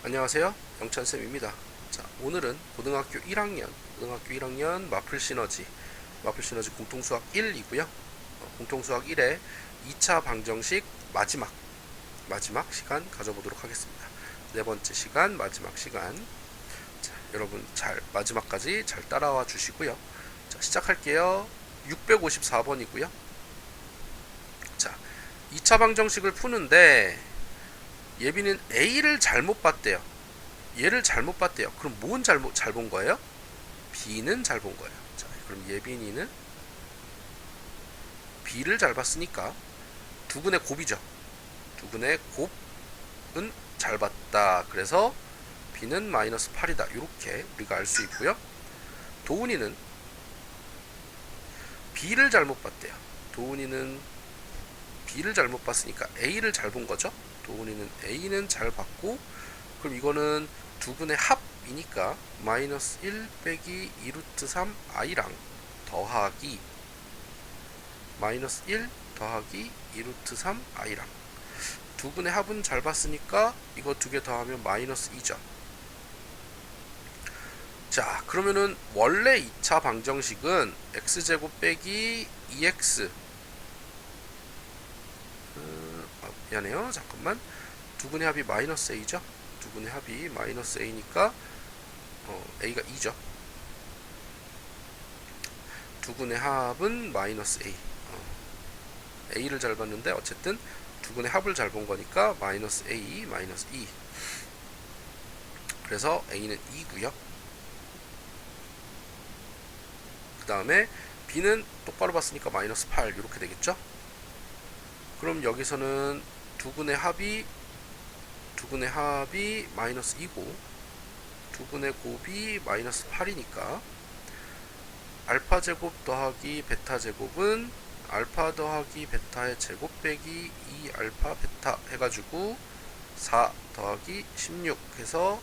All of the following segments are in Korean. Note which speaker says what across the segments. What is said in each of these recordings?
Speaker 1: 안녕하세요. 영찬쌤입니다. 자, 오늘은 고등학교 1학년 마플 시너지 공통수학 1이고요. 공통수학 1의 2차 방정식 마지막 시간 가져보도록 하겠습니다. 네 번째 시간, 마지막 시간. 자, 여러분 마지막까지 잘 따라와 주시고요. 자, 시작할게요. 654번이고요. 자, 2차 방정식을 푸는데 예빈은 A를 잘못 봤대요. 얘를 잘못 봤대요. 그럼 뭔 잘 본 거예요? B는 잘 본 거예요. 자, 그럼 예빈이는 B를 잘 봤으니까 두근의 곱이죠. 두근의 곱은 잘 봤다. 그래서 B는 마이너스 8이다. 이렇게 우리가 알 수 있고요. 도훈이는 B를 잘못 봤대요. 도훈이는 B를 잘못 봤으니까 A를 잘 본 거죠. 도훈이는 A는 잘 봤고, 그럼 이거는 두근의 합이니까 마이너스 1 빼기 2 루트 3 i랑 더하기 마이너스 1 더하기 2 루트 3 i랑 두근의 합은 잘 봤으니까 이거 두 개 더하면 마이너스 2죠. 자, 그러면은 원래 2차 방정식은 x제곱 빼기 2x 미안해요. 잠깐만. 두근의 합이 마이너스 a죠. 두근의 합이 마이너스 a니까 a가 2죠. 두근의 합은 마이너스 a. a를 잘 봤는데 어쨌든 두근의 합을 잘 본 거니까 마이너스 a 마이너스 2. 그래서 a는 2고요. 그 다음에 b는 똑바로 봤으니까 마이너스 8 이렇게 되겠죠. 그럼 여기서는 두근의 합이 마이너스 2고 두근의 곱이 마이너스 8이니까 알파 제곱 더하기 베타 제곱은 알파 더하기 베타의 제곱 빼기 2 알파 베타 해가지고 4 더하기 16 해서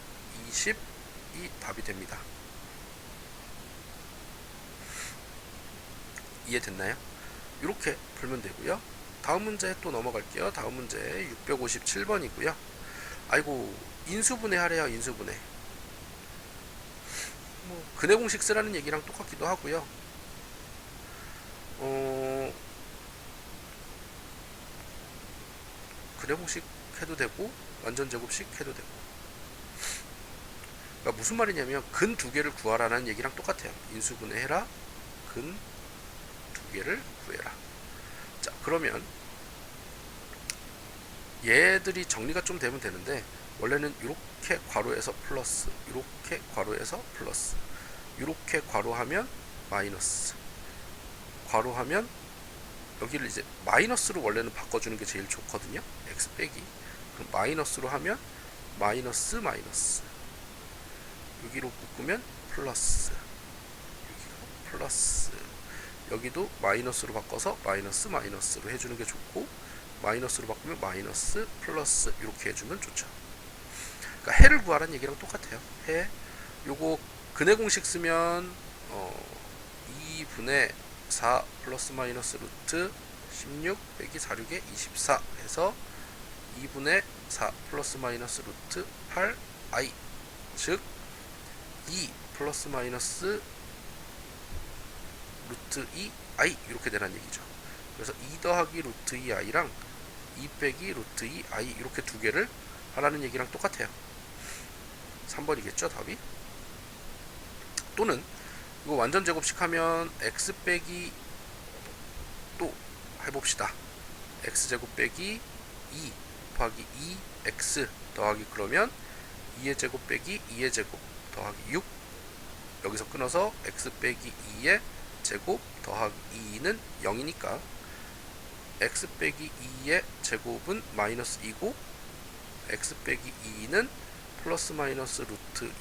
Speaker 1: 20이 답이 됩니다. 이해됐나요? 이렇게 풀면 되고요. 다음 문제 또 넘어갈게요. 다음 문제 657번이고요. 아이고, 인수분해 하래요. 인수분해. 근해 공식 쓰라는 얘기랑 똑같기도 하고요. 근해 공식 해도 되고 완전 제곱식 해도 되고. 그러니까 무슨 말이냐면 근 두 개를 구하라는 얘기랑 똑같아요. 인수분해 해라. 근 두 개를 구해라. 자, 그러면 얘들이 정리가 좀 되면 되는데 원래는 이렇게 괄호에서 플러스, 이렇게 괄호에서 플러스, 이렇게 괄호하면 마이너스, 괄호하면 여기를 이제 마이너스로 원래는 바꿔주는 게 제일 좋거든요. x 빼기. 그럼 마이너스로 하면 마이너스 마이너스, 여기로 묶으면 플러스, 여기가 플러스, 여기도 마이너스로 바꿔서 마이너스 마이너스로 해주는 게 좋고, 마이너스로 바꾸면 마이너스 플러스 이렇게 해주면 좋죠. 그러니까 해를 구하라는 얘기랑 똑같아요. 해 요거 근해 공식 쓰면 2분의 4 플러스 마이너스 루트 16 빼기 46에 24 해서 2분의 4 플러스 마이너스 루트 8i, 즉 2 플러스 마이너스 루트 2i 이렇게 되는 얘기죠. 그래서 2 더하기 루트 2i랑 2 빼기 루트 2i 이렇게 두 개를 하라는 얘기랑 똑같아요. 3번이겠죠, 답이? 또는 이거 완전 제곱식 하면 x 빼기, 또 해봅시다. x제곱 빼기 2 곱하기 2x 더하기, 그러면 2의 제곱 빼기 2의 제곱 더하기 6, 여기서 끊어서 x 빼기 2의 제곱 더하기 2는 0이니까 x 빼기 2의 제곱은 마이너스 2고 x 빼기 2는 플러스 마이너스 루트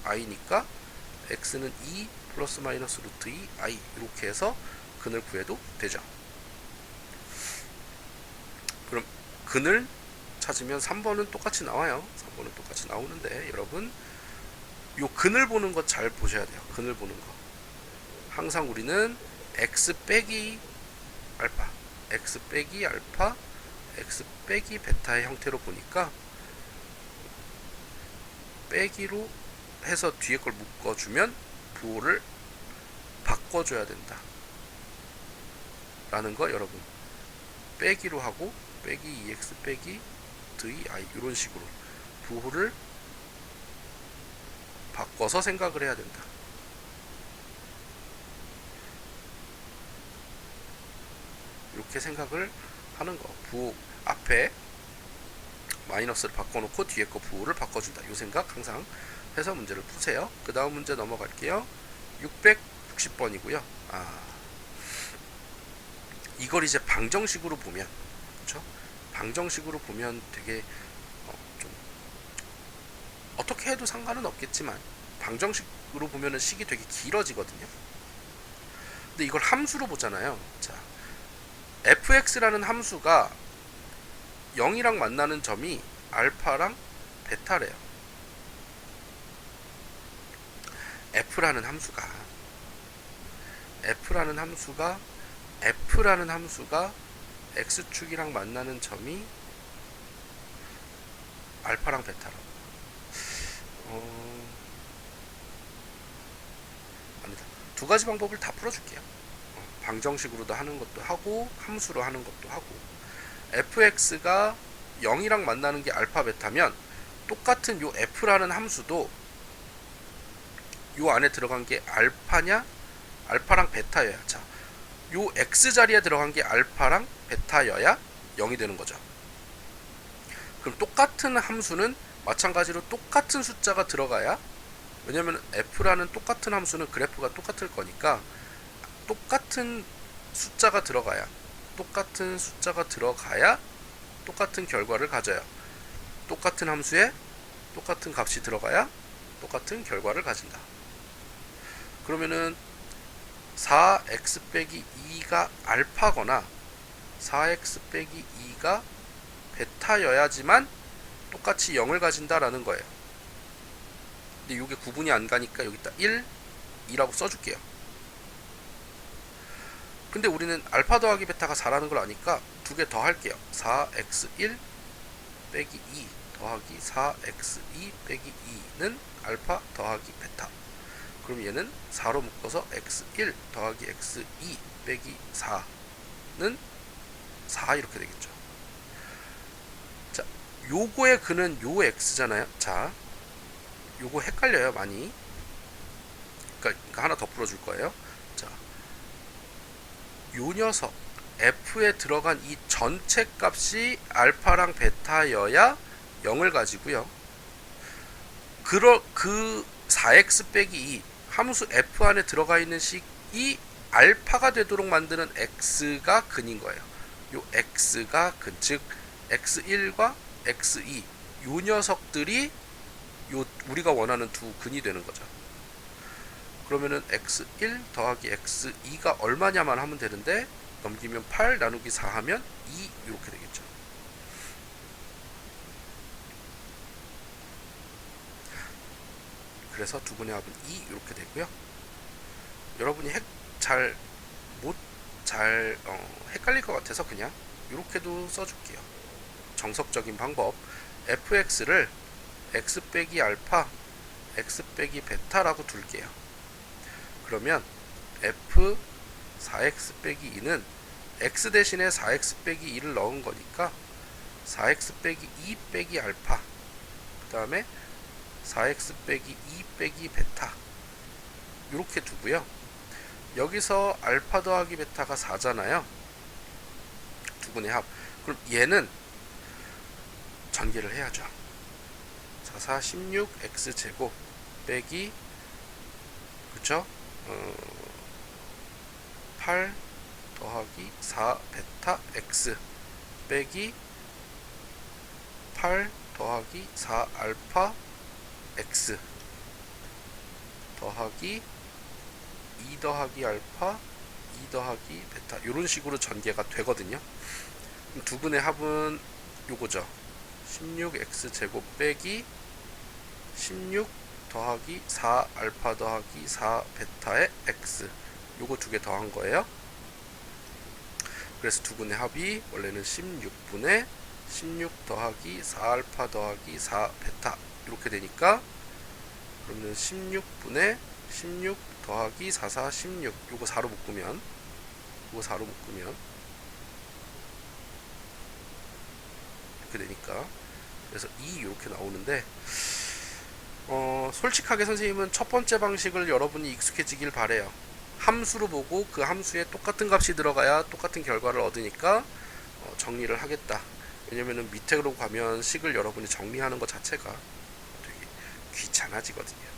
Speaker 1: 2i니까 x는 2 플러스 마이너스 루트 2i 이렇게 해서 근을 구해도 되죠. 그럼 근을 찾으면 3번은 똑같이 나와요. 3번은 똑같이 나오는데 여러분 요 근을 보는 거 잘 보셔야 돼요. 근을 보는 거 항상 우리는 x 빼기 알파, x 빼기 알파, x 빼기 베타의 형태로 보니까 빼기로 해서 뒤에 걸 묶어주면 부호를 바꿔줘야 된다 라는 거 여러분 빼기로 하고 빼기 2x 빼기 vi 이런 식으로 부호를 바꿔서 생각을 해야 된다. 이렇게 생각을 하는 거. 부호 앞에 마이너스를 바꿔놓고 뒤에 거 부호를 바꿔준다. 이 생각 항상 해서 문제를 푸세요. 그 다음 문제 넘어갈게요. 660번이고요. 이걸 이제 방정식으로 보면, 그렇죠? 방정식으로 보면 되게 좀 어떻게 해도 상관은 없겠지만 방정식으로 보면은 식이 되게 길어지거든요. 근데 이걸 함수로 보잖아요. 자, fx라는 함수가 0이랑 만나는 점이 알파랑 베타래요. f라는 함수가 x축이랑 만나는 점이 알파랑 베타라고. 아니다. 두 가지 방법을 다 풀어줄게요. 방정식으로도 하는 것도 하고 함수로 하는 것도 하고. fx가 0이랑 만나는 게 알파 베타면 똑같은 요 f라는 함수도 요 안에 들어간 게 알파냐 알파랑 베타여야. 자, 요 x 자리에 들어간 게 알파랑 베타여야 0이 되는 거죠. 그럼 똑같은 함수는 마찬가지로 똑같은 숫자가 들어가야, 왜냐면 f라는 똑같은 함수는 그래프가 똑같을 거니까 똑같은 숫자가 들어가야 똑같은 결과를 가져요. 똑같은 함수에 똑같은 값이 들어가야 똑같은 결과를 가진다. 그러면은 4x 빼기 2가 알파거나 4x 빼기 2가 베타여야지만 똑같이 0을 가진다라는 거예요. 근데 이게 구분이 안 가니까 여기다 1, 2라고 써줄게요. 근데 우리는 알파 더하기 베타가 4라는 걸 아니까 두 개 더 할게요. 4x1 빼기 2 더하기 4x2 빼기 2는 알파 더하기 베타. 그럼 얘는 4로 묶어서 x1 더하기 x2 빼기 4는 4 이렇게 되겠죠. 자, 요거의 근은 요 x잖아요. 자, 요거 헷갈려요 많이. 그러니까 하나 더 풀어줄 거예요. 자, 요 녀석 f에 들어간 이 전체 값이 알파랑 베타여야 0을 가지고요. 그 4x 빼기 2 함수 f 안에 들어가 있는 식이 알파가 되도록 만드는 x가 근인 거예요. 요 x가 근, 즉 x1과 x2 요 녀석들이 요 우리가 원하는 두 근이 되는 거죠. 그러면은 x1 더하기 x2가 얼마냐만 하면 되는데, 넘기면 8 나누기 4 하면 2 이렇게 되겠죠. 그래서 두 분의 합은 2 이렇게 되고요. 여러분이 헷갈릴 것 같아서 그냥 이렇게도 써줄게요. 정석적인 방법. fx를 x 빼기 알파, x 빼기 베타라고 둘게요. 그러면 f 4x 빼기 2는 x 대신에 4x 빼기 2를 넣은 거니까 4x 빼기 2 빼기 알파, 그 다음에 4x 빼기 2 빼기 베타 이렇게 두고요. 여기서 알파 더하기 베타가 4잖아요. 두분의 합. 그럼 얘는 전개를 해야죠. 4, 4, 16 x제곱 빼기, 그쵸? 8 더하기 4 베타 x 빼기 8 더하기 4 알파 x 더하기 2 더하기 알파 2 더하기 베타, 이런 식으로 전개가 되거든요. 두 분의 합은 요거죠. 16x제곱 빼기 16 더하기 4 알파 더하기 4 베타의 x, 요거 두 개 더한 거예요. 그래서 두 분의 합이 원래는 16분의 16 더하기 4 알파 더하기 4 베타 이렇게 되니까 그러면 16분의 16 더하기 44 16 요거 4로 묶으면 이렇게 되니까 그래서 2 이렇게 나오는데 솔직하게 선생님은 첫 번째 방식을 여러분이 익숙해지길 바래요. 함수로 보고 그 함수에 똑같은 값이 들어가야 똑같은 결과를 얻으니까 정리를 하겠다. 왜냐면은 밑으로 가면 식을 여러분이 정리하는 것 자체가 되게 귀찮아지거든요.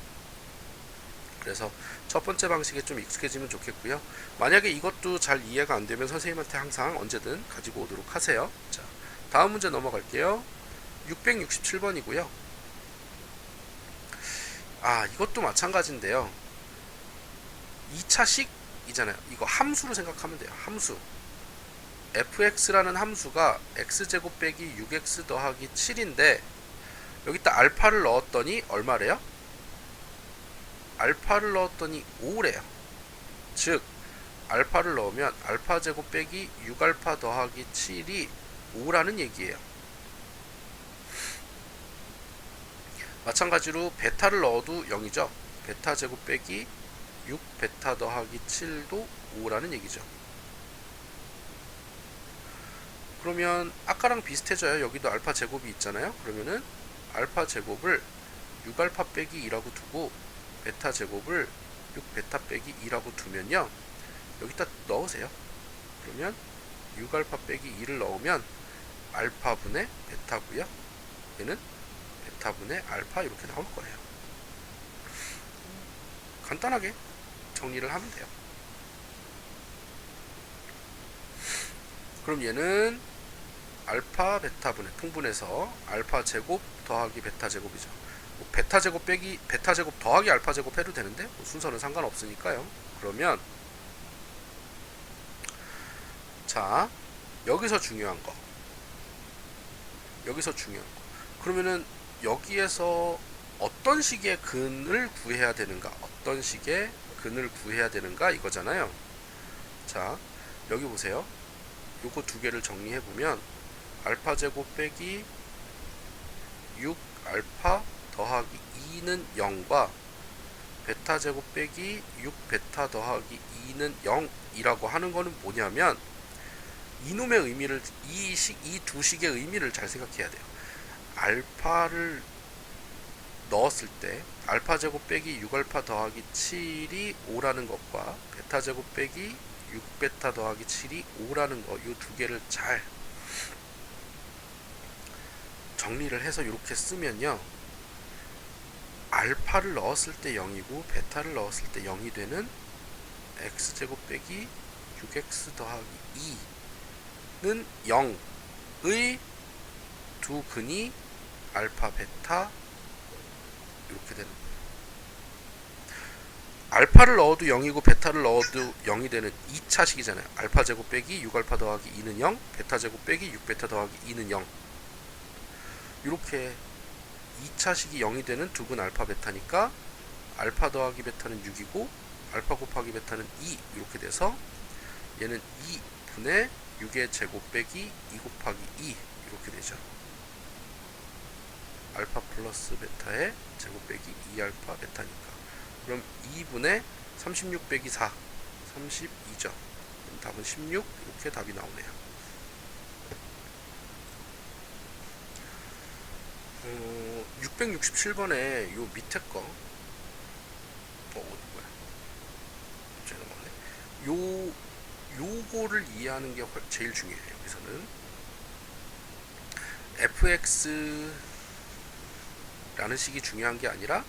Speaker 1: 그래서 첫 번째 방식에 좀 익숙해지면 좋겠고요. 만약에 이것도 잘 이해가 안 되면 선생님한테 항상 언제든 가지고 오도록 하세요. 자, 다음 문제 넘어갈게요. 667번이고요. 이것도 마찬가지인데요. 2차식이잖아요. 이거 함수로 생각하면 돼요. 함수. fx라는 함수가 x제곱 빼기 6x 더하기 7인데 여기다 알파를 넣었더니 얼마래요? 알파를 넣었더니 5래요. 즉 알파를 넣으면 알파 제곱 빼기 6알파 더하기 7이 5라는 얘기예요. 마찬가지로 베타를 넣어도 0이죠. 베타 제곱 빼기 6 베타 더하기 7도 5라는 얘기죠. 그러면 아까랑 비슷해져요. 여기도 알파 제곱이 있잖아요. 그러면은 알파 제곱을 6알파 빼기 2라고 두고 베타 제곱을 6 베타 빼기 2라고 두면요. 여기다 넣으세요. 그러면 6알파 빼기 2를 넣으면 알파분의 베타고요. 얘는 베타분의 알파 이렇게 나올 거예요. 간단하게 정리를 하면 돼요. 그럼 얘는 알파 베타분의 통분해서 알파 제곱 더하기 베타 제곱이죠. 베타 제곱 빼기 베타 제곱 더하기 알파 제곱 해도 되는데 순서는 상관없으니까요. 그러면 자, 여기서 중요한 거. 그러면은 여기에서 어떤 식의 근을 구해야 되는가? 이거잖아요. 자, 여기 보세요. 요거 두 개를 정리해 보면 알파 제곱 빼기 6 알파 더하기 2는 0과 베타 제곱 빼기 6 베타 더하기 2는 0이라고 하는 거는 뭐냐면 이놈의 의미를 이 두 식의 의미를 잘 생각해야 돼요. 알파를 넣었을 때 알파 제곱 빼기 6알파 더하기 7이 5라는 것과 베타 제곱 빼기 6 베타 더하기 7이 5라는 거, 이 두 개를 잘 정리를 해서 이렇게 쓰면요. 알파를 넣었을 때 0이고 베타를 넣었을 때 0이 되는 x제곱 빼기 6x 더하기 2는 0의 두 근이 알파 베타 이렇게 되는 거예요. 알파를 넣어도 0이고 베타를 넣어도 0이 되는 2차식이잖아요. 알파 제곱 빼기 6알파 더하기 2는 0, 베타 제곱 빼기 6베타 더하기 2는 0. 이렇게 2차식이 0이 되는 두 근 알파 베타니까 알파 더하기 베타는 6이고 알파 곱하기 베타는 2 이렇게 돼서 얘는 2분의 6의 제곱 빼기 2 곱하기 2 이렇게 되죠. 알파 플러스 베타의 제곱 빼기 2알파 베타니까. 그럼 2분의 36 빼기 4 32죠. 답은 16 이렇게 답이 나오네요. 667번에 요 밑에 거 뭐야? 제가 요거를 이해하는 게 제일 중요해요. 여기서는 fx라는 식이 중요한 게 아니라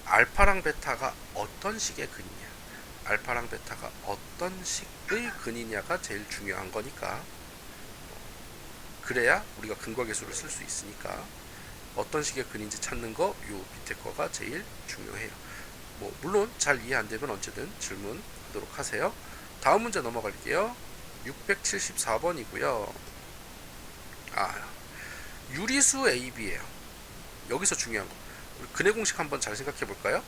Speaker 1: 알파랑 베타가 어떤 식의 근이냐, 알파랑 베타가 어떤 식의 근이냐가 제일 중요한 거니까, 그래야 우리가 근거계수를 쓸 수 있으니까 어떤 식의 근인지 찾는 거 요 밑에 거가 제일 중요해요. 물론 잘 이해 안 되면 언제든 질문하도록 하세요. 다음 문제 넘어갈게요. 674번이고요. 유리수 AB예요. 여기서 중요한 거. 우리 근의 공식 한번 잘 생각해 볼까요?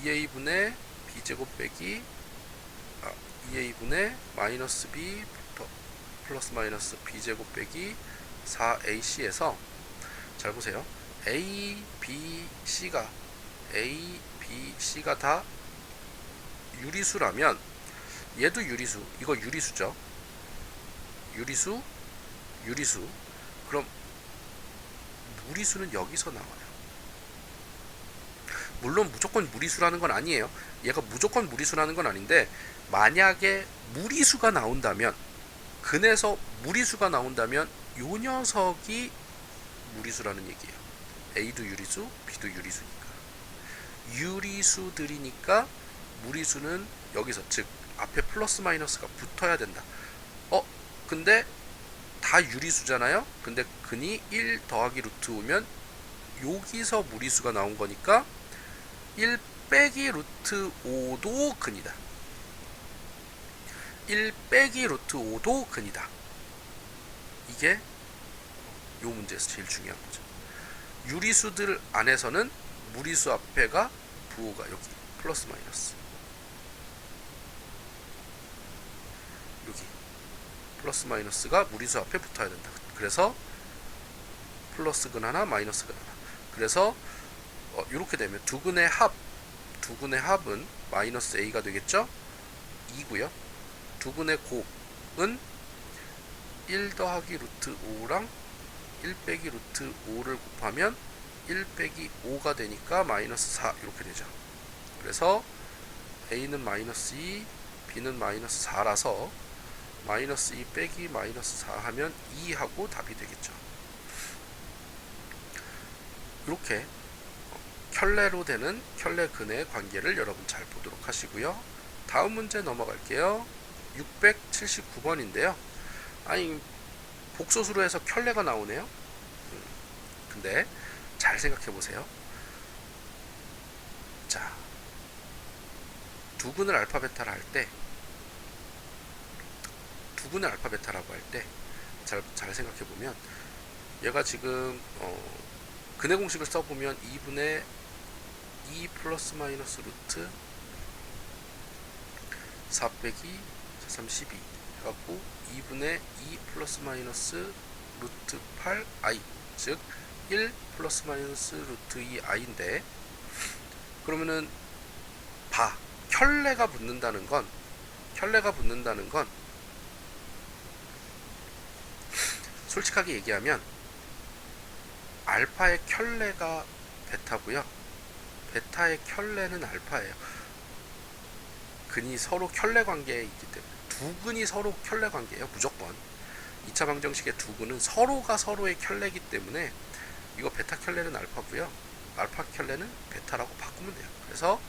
Speaker 1: 2a분의 b제곱 빼기 2a분의 마이너스 b 플러스 마이너스 b제곱 빼기 4ac에서 잘 보세요. a, b, c가 A, B, C가 다 유리수라면 얘도 유리수, 이거 유리수죠. 유리수, 유리수. 그럼 무리수는 여기서 나와요. 물론 무조건 무리수라는 건 아니에요. 얘가 무조건 무리수라는 건 아닌데, 만약에 무리수가 나온다면, 근에서 무리수가 나온다면 요 녀석이 무리수라는 얘기예요. A도 유리수, B도 유리수니까. 유리수들이니까 무리수는 여기서, 즉 앞에 플러스 마이너스가 붙어야 된다. 근데 다 유리수잖아요. 근데 근이 1 더하기 루트 5면 여기서 무리수가 나온 거니까 1 빼기 루트 5도 근이다. 1 빼기 루트 5도 근이다. 이게 요 문제에서 제일 중요한 거죠. 유리수들 안에서는 무리수 앞에가 부호가 여기 플러스 마이너스, 여기 플러스 마이너스가 무리수 앞에 붙어야 된다. 그래서 플러스 근 하나, 마이너스 근 하나. 그래서 이렇게 되면 두 근의 합은 마이너스 A가 되겠죠? 2고요. 두 근의 곱은 1 더하기 루트 5랑 1 빼기 루트 5를 곱하면 1 빼기 5가 되니까 마이너스 4 이렇게 되죠. 그래서 A는 마이너스 2, B는 마이너스 4라서 마이너스 2 빼기 마이너스 4 하면 2하고 답이 되겠죠. 이렇게 켤레로 되는 켤레근의 관계를 여러분 잘 보도록 하시고요. 다음 문제 넘어갈게요. 679번인데요. 아니, 복소수로 해서 켤레가 나오네요. 근데 잘 생각해 보세요. 자, 두 근을 알파 베타를 할 때, 두 근을 알파 베타라고 할 때 잘 생각해 보면, 얘가 지금 근의 공식을 써보면 2분의 2 플러스 마이너스 루트 4 빼기 3 12 해갖고 2분의 2 플러스 마이너스 루트 8i, 즉 1 플러스 마이너스 루트 2i인데, 그러면은 켤레가 붙는다는 건 솔직하게 얘기하면 알파의 켤레가 베타고요, 베타의 켤레는 알파예요. 근이 서로 켤레 관계에 있기 때문에, 두 근이 서로 켤레 관계예요. 무조건 2차 방정식의 두 근은 서로가 서로의 켤레이기 때문에 이거 베타 켤레는 알파고요, 알파 켤레는 베타라고 바꾸면 돼요. 그래서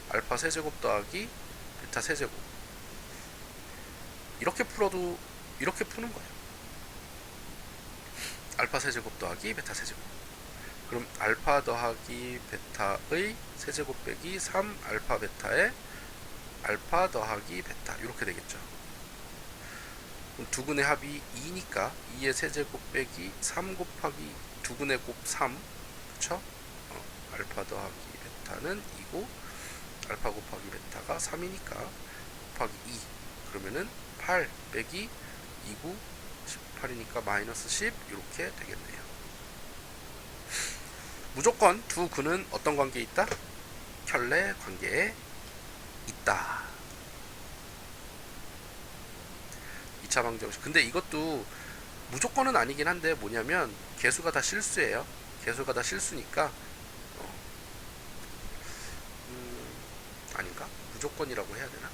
Speaker 1: 알파 세제곱 더하기 베타 세제곱, 이렇게 풀어도 이렇게 푸는 거예요. 알파 세제곱 더하기 베타 세제곱. 그럼 알파 더하기 베타의 세제곱 빼기 3 알파 베타의 알파 더하기 베타, 이렇게 되겠죠. 그럼 두 근의 합이 2니까 2의 세제곱 빼기 3 곱하기 두 근의 곱 3, 그쵸? 알파 더하기 베타는 2고 알파 곱하기 베타가 3이니까 곱하기 2, 그러면은 8 빼기 2구 18이니까 마이너스 10, 이렇게 되겠네요. 무조건 두 근은 어떤 관계에 있다? 켤레 관계에 있다. 2차 방정식. 근데 이것도 무조건은 아니긴 한데, 뭐냐면 개수가 다 실수예요. 개수가 다 실수니까 아닌가? 무조건이라고 해야 되나?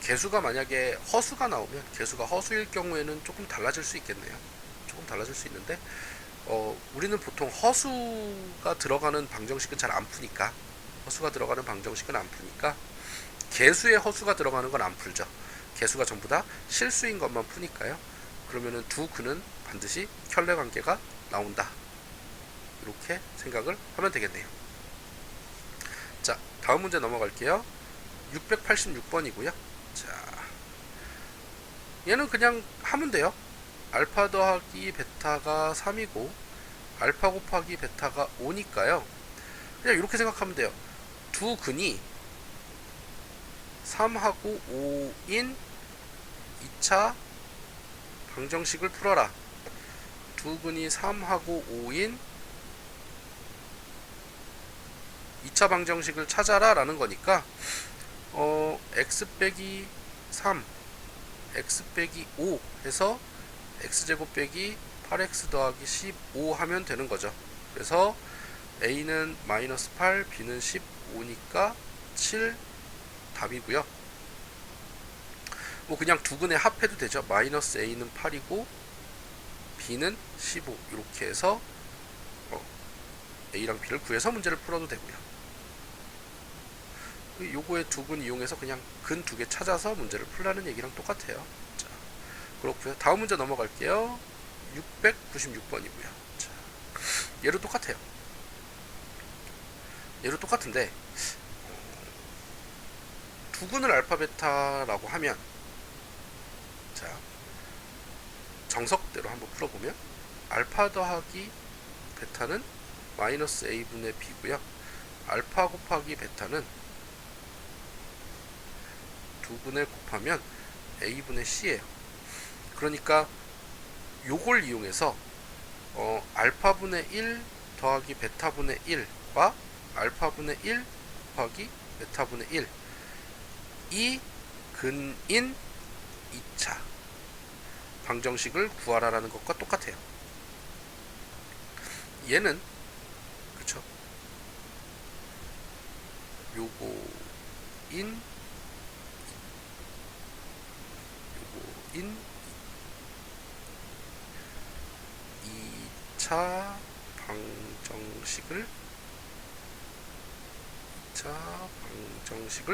Speaker 1: 개수가 만약에 허수가 나오면, 개수가 허수일 경우에는 조금 달라질 수 있겠네요. 조금 달라질 수 있는데, 우리는 보통 허수가 들어가는 방정식은 잘 안 푸니까, 개수에 허수가 들어가는 건 안 풀죠. 개수가 전부 다 실수인 것만 푸니까요. 그러면은 두 근은 반드시 켤레 관계가 나온다, 이렇게 생각을 하면 되겠네요. 자, 다음 문제 넘어갈게요. 686번이고요. 자, 얘는 그냥 하면 돼요. 알파 더하기 베타가 3이고 알파 곱하기 베타가 5니까요. 그냥 이렇게 생각하면 돼요. 두 근이 3하고 5인 2차 방정식을 풀어라. 두 근이 3하고 5인 2차 방정식을 찾아라 라는 거니까 x 빼기 3 x 빼기 5 해서 x제곱 빼기 8x 더하기 15 하면 되는 거죠. 그래서 a는 마이너스 8, b는 15니까 7 답이고요. 뭐 그냥 두 근에 합해도 되죠. 마이너스 a는 8이고 b는 15 이렇게 해서 a랑 b를 구해서 문제를 풀어도 되고요. 요거의 두 근 이용해서 그냥 근 두 개 찾아서 문제를 풀라는 얘기랑 똑같아요. 자, 그렇고요. 다음 문제 넘어갈게요. 696번이고요. 자, 얘도 똑같아요. 얘도 똑같은데 두 근을 알파 베타라고 하면 자, 정석대로 한번 풀어보면 알파 더하기 베타는 마이너스 a분의 b고요. 알파 곱하기 베타는 두 근을 곱하면 a분의 c예요. 그러니까 요걸 이용해서 알파분의 1 더하기 베타분의 1과 알파분의 1 곱하기 베타분의 1 이 근인 2차 방정식을 구하라라는 것과 똑같아요. 얘는 그쵸? 요거인 2차 방정식을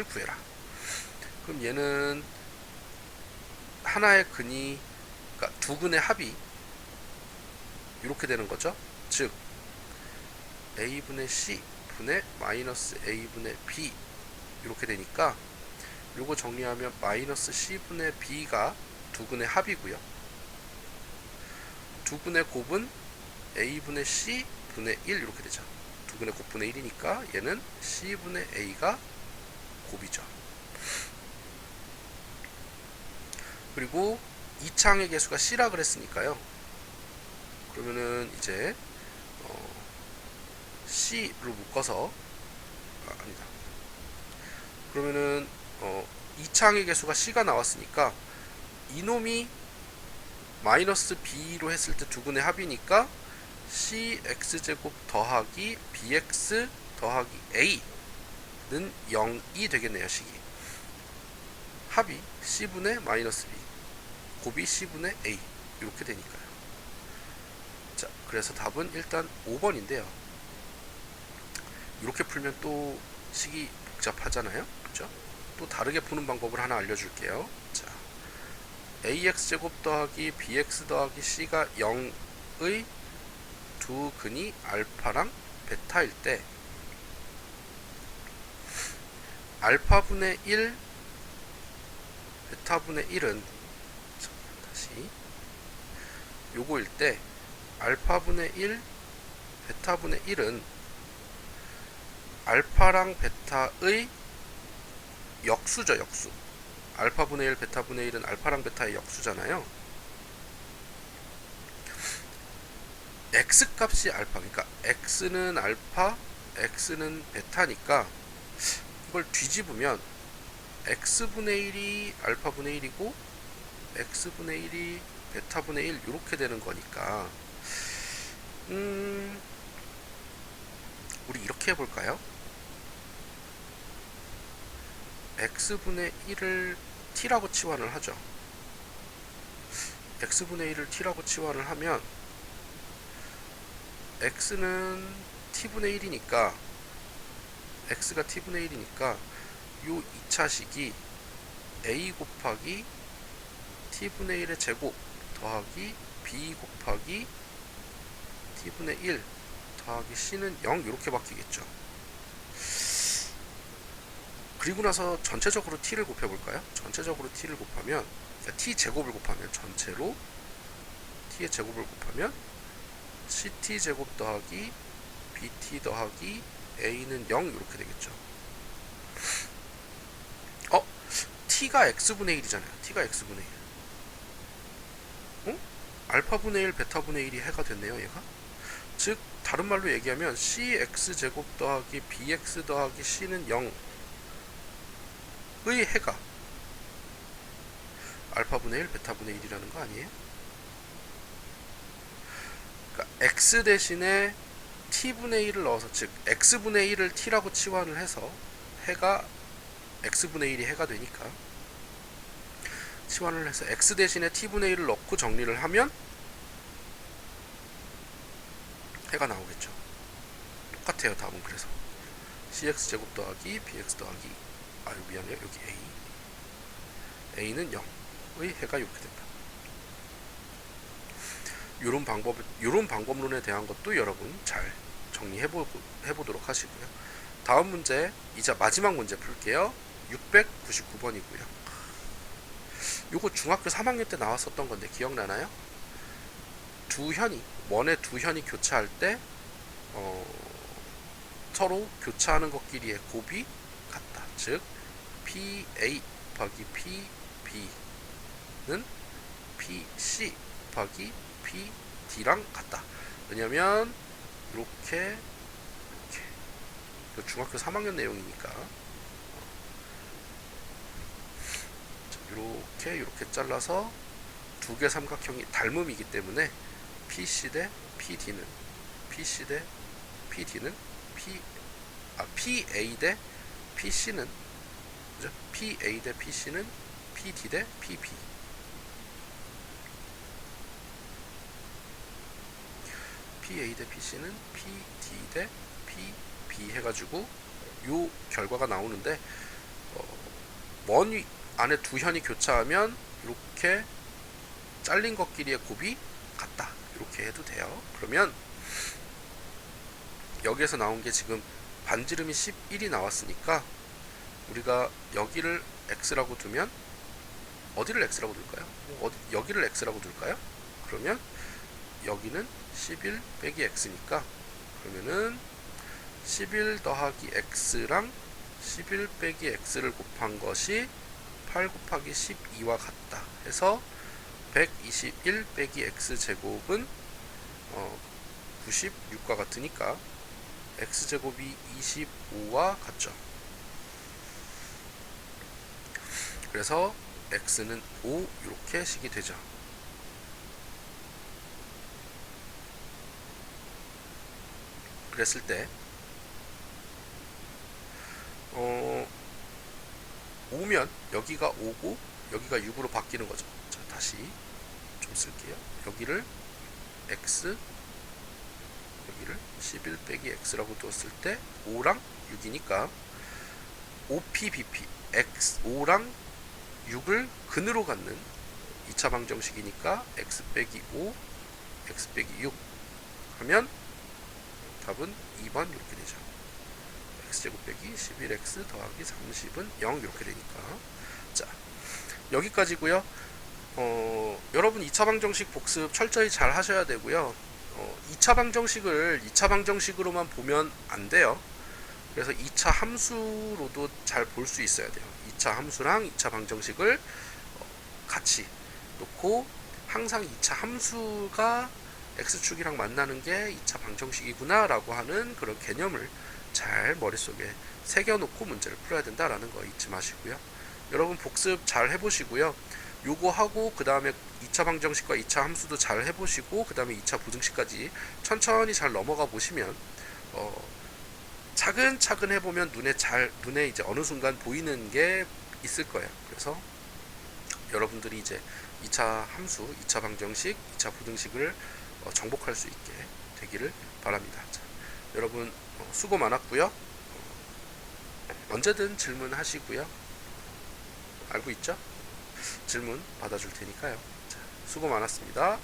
Speaker 1: 구해라. 그럼 얘는 하나의 근이 그러니까 두 근의 합이 이렇게 되는 거죠. 즉 a분의 c 분의 마이너스 a분의 b 이렇게 되니까 요거 정리하면 마이너스 c분의 b가 두 근의 합이고요. 두 근의 곱은 a분의 c분의 1 이렇게 되죠. 두 근의 곱분의 1이니까 얘는 c분의 a가 곱이죠. 그리고 2차항의 개수가 c라 그랬으니까요. 그러면은 이제 c로 묶어서 아니다. 그러면은 2차항의 개수가 c가 나왔으니까 이놈이 마이너스 b로 했을 때 두 근의 합이니까 cx제곱 더하기 bx 더하기 a는 0이 되겠네요. 식이 합이 c분의 마이너스 b 곱이 c분의 a 이렇게 되니까요. 자, 그래서 답은 일단 5번인데요. 이렇게 풀면 또 식이 복잡하잖아요. 그죠? 또 다르게 푸는 방법을 하나 알려줄게요. 자, ax제곱 더하기 bx 더하기 c가 0의 두 근이 알파랑 베타일 때 알파분의 1 베타분의 1은 다시 요거일 때 알파분의 1 베타분의 1은 알파랑 베타의 역수죠. 역수. 알파분의 1 베타분의 1은 알파랑 베타의 역수잖아요. x 값이 알파, 그러니까 x는 알파, x는 베타니까 이걸 뒤집으면 x분의 1이 알파분의 1이고 x분의 1이 베타분의 1 이렇게 되는 거니까 우리 이렇게 해볼까요? x분의 1을 t라고 치환을 하죠. x분의 1을 t라고 치환을 하면 x는 t분의 1이니까 x가 t분의 1이니까 요 2차식이 a 곱하기 t분의 1의 제곱 더하기 b 곱하기 t분의 1 더하기 c는 0 이렇게 바뀌겠죠. 그리고 나서 전체적으로 t를 곱해볼까요? 전체적으로 t를 곱하면 그러니까 t 제곱을 곱하면 전체로 t의 제곱을 곱하면 ct 제곱 더하기 bt 더하기 a는 0 이렇게 되겠죠. t가 x분의 1이잖아요. t가 x분의 1. 알파분의 1, 베타분의 1이 해가 됐네요, 얘가. 즉 다른 말로 얘기하면 cx제곱 더하기 bx 더하기 c는 0의 해가 알파분의 1, 베타분의 1이라는 거 아니에요? 그러니까 x 대신에 t분의 1을 넣어서, 즉 x분의 1을 t라고 치환을 해서 해가 x분의 1이 해가 되니까 치환을 해서 x 대신에 t분의 1을 넣고 정리를 하면 해가 나오겠죠. 똑같아요. 답은. 그래서 cx제곱 더하기 bx 더하기, 아유 미안해요, 여기 a는 0의 해가 이렇게 된다. 요런 방법론에 대한 것도 여러분 잘 해보도록 하시고요. 다음 문제, 이제 마지막 문제 풀게요. 699번이고요. 요거 중학교 3학년 때 나왔었던 건데 기억나나요? 원의 두 현이 교차할 때 서로 교차하는 것끼리의 곱이 같다. 즉 PA 더하기 PB는 PC 더하기 PD랑 같다. 왜냐면 이렇게 중학교 3학년 내용이니까 이렇게 잘라서 두 개 삼각형이 닮음이기 때문에 PC 대 PD는 PA 대 PC는, 그죠? PA 대 PC는 PD 대 PP. PA 대 PC는 PD 대 PP 해가지고 요 결과가 나오는데, 원 안에 두 현이 교차하면 이렇게 잘린 것끼리의 곱이 같다. 이렇게 해도 돼요. 그러면 여기에서 나온 게 지금 반지름이 11이 나왔으니까 우리가 여기를 x라고 두면 어디를 x라고 둘까요? 여기를 x라고 둘까요? 그러면 여기는 11 빼기 x니까, 그러면은 11 더하기 x랑 11 빼기 x를 곱한 것이 8 곱하기 12와 같다 해서 121 빼기 x제곱은 96과 같으니까 x제곱이 25와 같죠. 그래서 x는 5 이렇게 식이 되죠. 그랬을 때 5면 여기가 5고 여기가 6으로 바뀌는 거죠. 자, 다시 좀 쓸게요. 여기를 x, 여기를 11 빼기 x라고 두었을 때 5랑 6이니까 5pbp x 5랑 6을 근으로 갖는 2차 방정식이니까 x 빼기 5 x 빼기 6 하면 답은 2번 이렇게 되죠. x제곱 빼기 11x 더하기 30은 0 이렇게 되니까. 자, 여기까지고요. 여러분 2차 방정식 복습 철저히 잘 하셔야 되고요. 2차 방정식을 2차 방정식으로만 보면 안 돼요. 그래서 2차 함수로도 잘 볼 수 있어야 돼요. 2차 함수랑 2차 방정식을 같이 놓고 항상 2차 함수가 x축이랑 만나는 게 2차 방정식이구나 라고 하는 그런 개념을 잘 머릿속에 새겨놓고 문제를 풀어야 된다라는 거 잊지 마시고요. 여러분 복습 잘 해보시고요. 요거 하고 그 다음에 2차 방정식과 2차 함수도 잘 해보시고 그 다음에 2차 부등식까지 천천히 잘 넘어가 보시면 차근차근 해보면 눈에 이제 어느 순간 보이는 게 있을 거예요. 그래서 여러분들이 이제 2차 함수, 2차 방정식, 2차 부등식을 정복할 수 있게 되기를 바랍니다. 자, 여러분 수고 많았고요. 언제든 질문하시고요. 알고 있죠? 질문 받아줄 테니까요. 자, 수고 많았습니다.